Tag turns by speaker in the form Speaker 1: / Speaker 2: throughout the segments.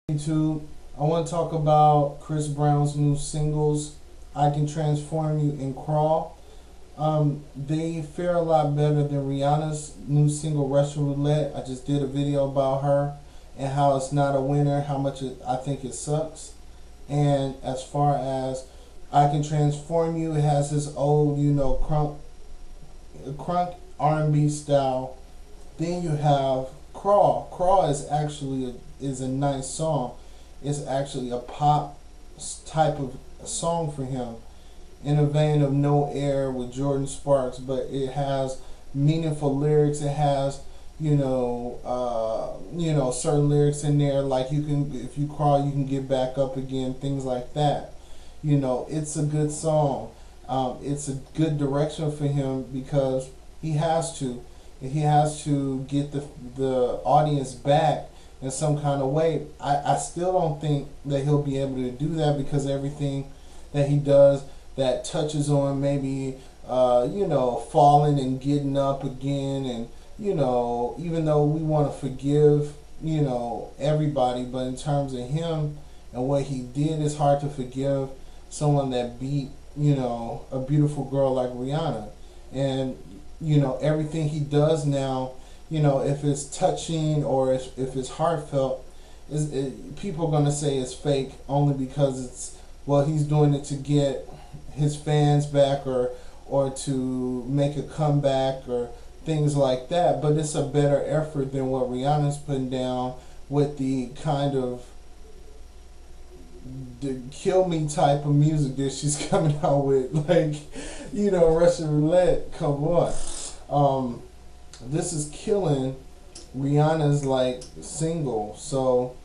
Speaker 1: YouTube. I want to talk about Chris Brown's new singles, I Can Transform You and Crawl. They fare a lot better than Rihanna's new single, Russian Roulette. I just did a video about her and how it's not a winner, how much I think it sucks. And as far as I Can Transform You, it has this old, crunk R&B style. Then you have Crawl. Crawl is actually is a nice song. It's actually a pop type of song for him, in a vein of No Air with Jordan Sparks, but it has meaningful lyrics. It has certain lyrics in there like if you crawl you can get back up again, things like that. It's a good song. It's a good direction for him because he has to get the audience back in some kind of way. I still don't think that he'll be able to do that because everything that he does that touches on maybe falling and getting up again, and even though we want to forgive everybody, but in terms of him and what he did, it's hard to forgive someone that beat a beautiful girl like Rihanna. And everything he does now, if it's touching or if it's heartfelt, people are going to say it's fake only because he's doing it to get his fans back or to make a comeback or things like that. But it's a better effort than what Rihanna's putting down with the kind of the kill me type of music that she's coming out with, like Russian Roulette. Come on, this is killing Rihanna's single. So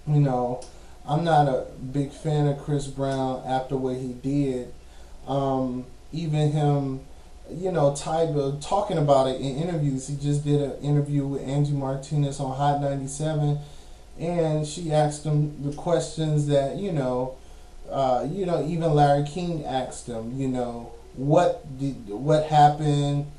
Speaker 1: I'm not a big fan of Chris Brown after what he did. Even him talking about it in interviews. He just did an interview with Angie Martinez on Hot 97, and she asked him the questions that even Larry King asked him. What happened,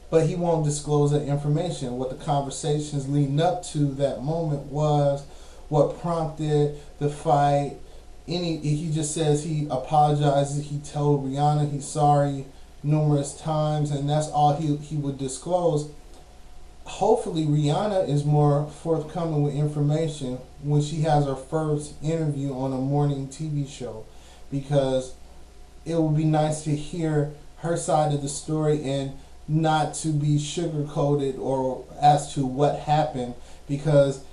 Speaker 1: but he won't disclose that information. What the conversations leading up to that moment was, what prompted the fight. He just says he apologizes. He told Rihanna he's sorry numerous times, and that's all he would disclose. Hopefully Rihanna is more forthcoming with information when she has her first interview on a morning TV show, because it would be nice to hear her side of the story and not to be sugar-coated or as to what happened, because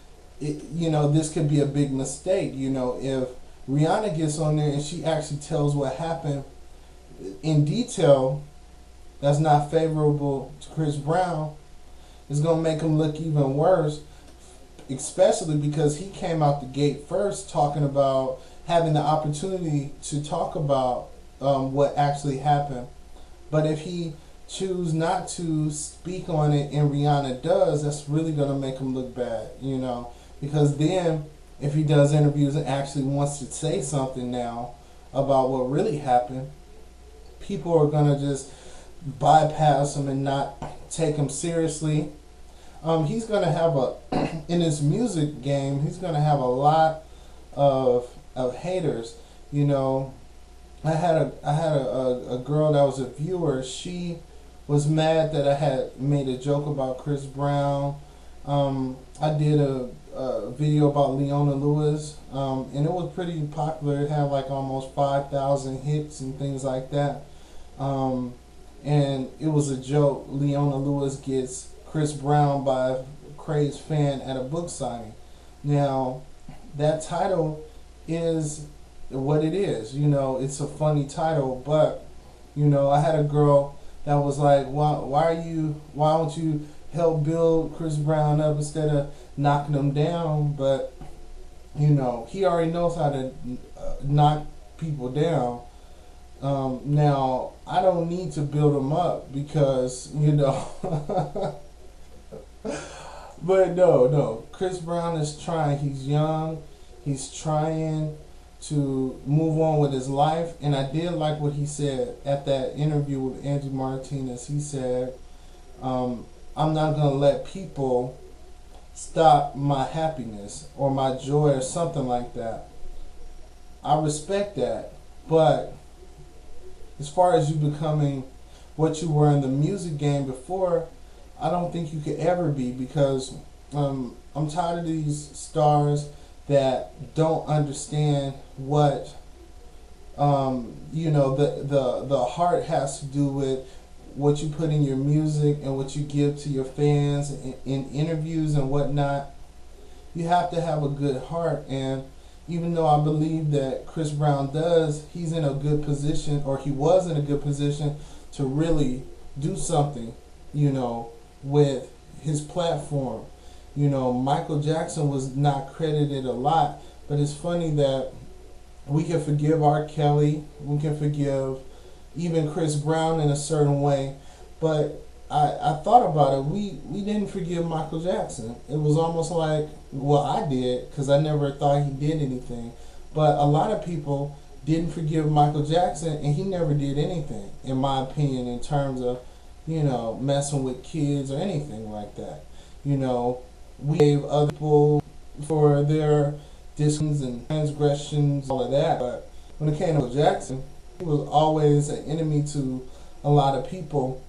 Speaker 1: this could be a big mistake. If Rihanna gets on there and she actually tells what happened in detail that's not favorable to Chris Brown, it's going to make him look even worse, especially because he came out the gate first talking about having the opportunity to talk about what actually happened. But if he choose not to speak on it and Rihanna does, that's really going to make him look bad, because then if he does interviews and actually wants to say something now about what really happened, people are going to just bypass him and not take him seriously. He's going to have in his music game, he's going to have a lot of haters. I had a girl that was a viewer. She was mad that I had made a joke about Chris Brown. I did a video about Leona Lewis, and it was pretty popular. It had almost 5,000 hits and things like that. And it was a joke. Leona Lewis gets Chris Brown by a crazed fan at a book signing. Now, that title is what it is. It's a funny title, but I had a girl that was like, why don't you help build Chris Brown up instead of knocking him down? But he already knows how to knock people down. Now I don't need to build him up because but no, Chris Brown is trying. He's young. He's trying to move on with his life, and I did like what he said at that interview with Angie Martinez. He said, I'm not going to let people stop my happiness or my joy or something like that. I respect that, but as far as you becoming what you were in the music game before, I don't think you could ever be, because I'm tired of these stars that don't understand what the heart has to do with what you put in your music and what you give to your fans in interviews and whatnot. You have to have a good heart, and even though I believe that Chris Brown does, he's in a good position, or he was in a good position to really do something, with his platform. Michael Jackson was not credited a lot, but it's funny that we can forgive R. Kelly, we can forgive even Chris Brown in a certain way, but I thought about it. We didn't forgive Michael Jackson. It was almost like, well, I did, because I never thought he did anything. But a lot of people didn't forgive Michael Jackson, and he never did anything, in my opinion, in terms of, messing with kids or anything like that. We gave other people for their sins and transgressions, all of that. But when it came to Michael Jackson, he was always an enemy to a lot of people.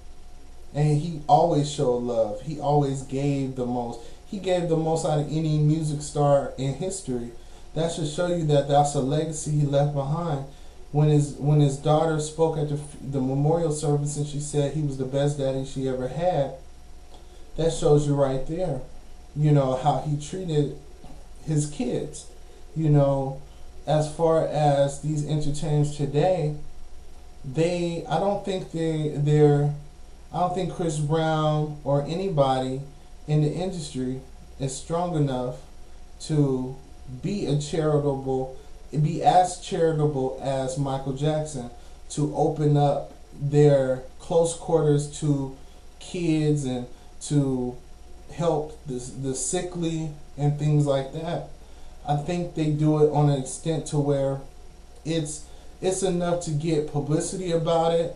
Speaker 1: And he always showed love. He always gave the most. He gave the most out of any music star in history. That should show you that that's a legacy he left behind. When his daughter spoke at the memorial service and she said he was the best daddy she ever had, that shows you right there, how he treated his kids. As far as these entertainers today, I don't think Chris Brown or anybody in the industry is strong enough to be as charitable as Michael Jackson, to open up their close quarters to kids and to help the sickly and things like that. I think they do it on an extent to where it's enough to get publicity about it.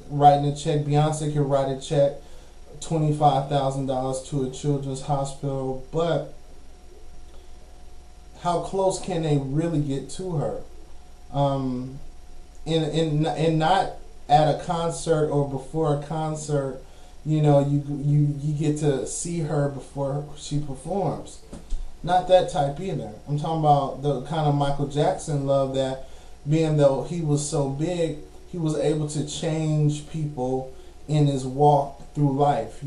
Speaker 1: Writing a check, Beyonce can write a check, $25,000 to a children's hospital, but how close can they really get to her? And not at a concert or before a concert, you get to see her before she performs. Not that type either. I'm talking about the kind of Michael Jackson love that, being though he was so big, he was able to change people in his walk through life,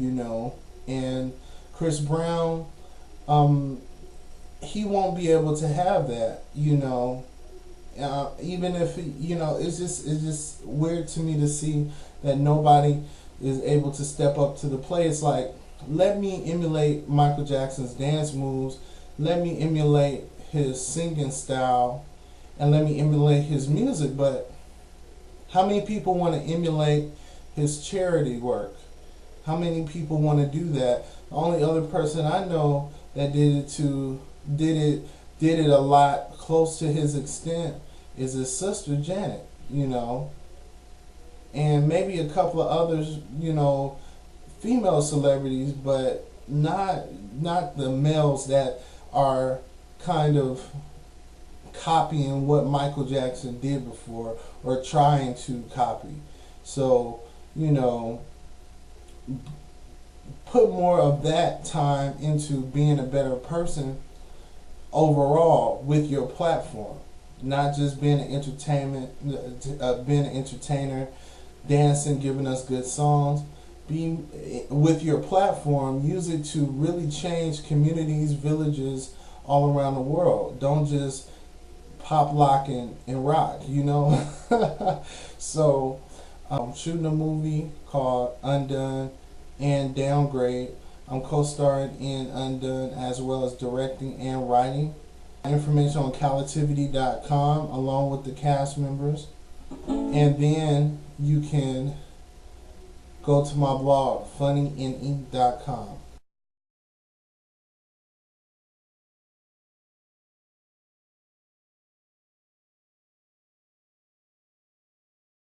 Speaker 1: And Chris Brown, he won't be able to have that, even if it's just weird to me to see that nobody is able to step up to the plate. It's like, let me emulate Michael Jackson's dance moves, let me emulate his singing style, and let me emulate his music, but how many people want to emulate his charity work? How many people want to do that? The only other person I know that did it a lot close to his extent is his sister Janet, and maybe a couple of others, female celebrities, but not the males that are kind of copying what Michael Jackson did before or trying to copy. So, put more of that time into being a better person overall with your platform, not just being an entertainer, dancing, giving us good songs. Be with your platform, use it to really change communities, villages all around the world. Don't just pop, lock, and rock, So, I'm shooting a movie called Undone and Downgrade. I'm co-starring in Undone as well as directing and writing. Information on calativity.com along with the cast members. And then you can go to my blog, funnyinc.com.